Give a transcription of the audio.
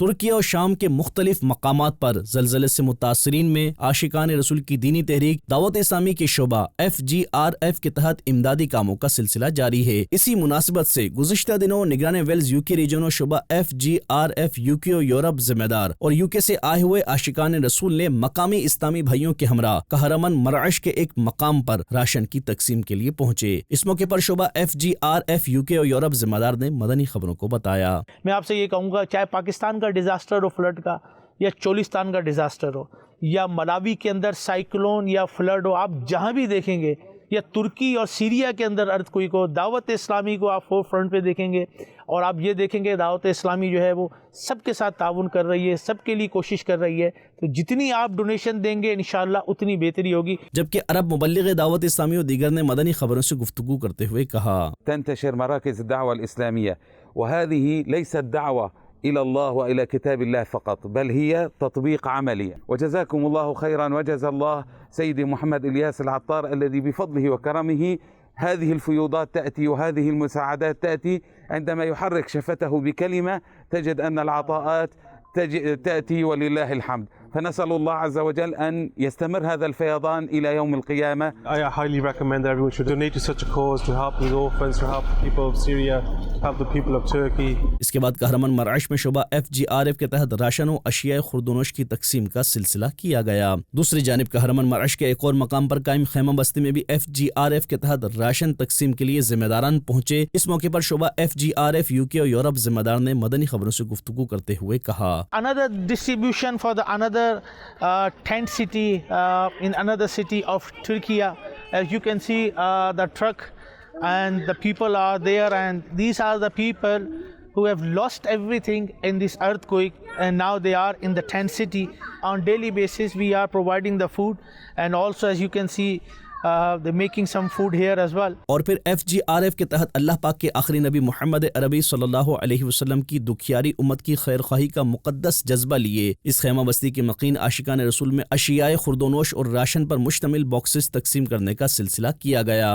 तुर्की और शाम के मुख्तलिफ मकामात पर ज़लज़ले से मुतासरीन में आशिकान रसूल की दीनी तहरीक दावत इस्लामी के शोबा FGRF के तहत इमदादी कामों का सिलसिला जारी है। इसी मुनासिबत से गुज़िश्ता दिनों निगरान वेल्स यूके रीजन और शोबा FGRF यूके और यूरोप जिम्मेदार और यूके से आए हुए आशिकान रसूल ने मकामी इस्लामी भाइयों के हमरा कहरमन मराइश के एक मकाम पर राशन की तकसीम के लिए पहुँचे। इस मौके पर शोबा FGRF यूके और यूरोप जिम्मेदार ने मदनी खबरों को बताया। मैं आपसे ये कहूँगा, चाहे पाकिस्तान डिजास्टर हो फ्लड का, या चोलिस्तान का डिजास्टर हो, या मलावी के अंदर साइक्लोन या फ्लड हो, आप जहां भी देखेंगे, या तुर्की और सीरिया के अंदर अर्थक्वेक हो, दावत इस्लामी को आप फोर फ्रंट पे देखेंगे और आप ये देखेंगे दावत इस्लामी जो है वो सबके साथ ताउन कर रही है, सबके लिए कोशिश कर रही है। तो जितनी आप डोनेशन देंगे इंशाअल्लाह उतनी बेहतरी होगी। जबकि अरब मुबल्लिग दावत इस्लामी और दीगर ने मदनी खबरों से गुफ्तगू करते हुए कहा, तंतशिर मराकिज़ दावा इस्लामिया वहादिही लैसत दावा إلى الله وإلى كتاب الله فقط، بل هي تطبيق عملي. وجزاكم الله خيرا، وجزا الله سيدي محمد إلياس العطار الذي بفضله وكرمه هذه الفيوضات تأتي وهذه المساعدات تأتي عندما يحرك شفته بكلمة تجد أن العطاءات تأتي ولله الحمد. فنسأل الله عز وجل أن يستمر هذا الفيضان إلى يوم القيامة. I highly recommend that everyone should donate to such a cause to help the orphans, to help the people of Syria, help the people of Turkey. इसके बाद कहरमन मराइश में शोबा FGRF के तहत राशन और अशिया खुर्दोनोश की तकसीम का सिलसिला किया गया। दूसरी जानिब कहरमन मराइश के एक और मकाम पर कायम खैमा बस्ती में भी FGRF के तहत राशन तकसीम के लिए जिम्मेदारान पहुंचे। इस मौके पर शोबा FGRF यूके और यूरोप जिम्मेदार ने मदनी खबरों से गुफ्तगू करते हुए कहा, Another distribution for the another tent city in another city of Turkey. As you can see, the truck and the people are there, and these are the people who have lost everything in this earthquake, and now they are in the tent city. On daily basis we are providing the food, and also as you can see they're making some food here as well. और फिर FGRF के तहत अल्लाह पाक के आखिरी नबी मोहम्मद अरबी सल्लल्लाहु अलैहि वसल्लम की दुखियारी उम्मत की खैर ख्वाही का मुकद्दस जज्बा लिए इस खैमा बस्ती के मकीन आशिकान रसूल में अशियाए खुर्दोनोश और राशन पर मुश्तमिल बॉक्सेस तकसीम करने का सिलसिला किया गया।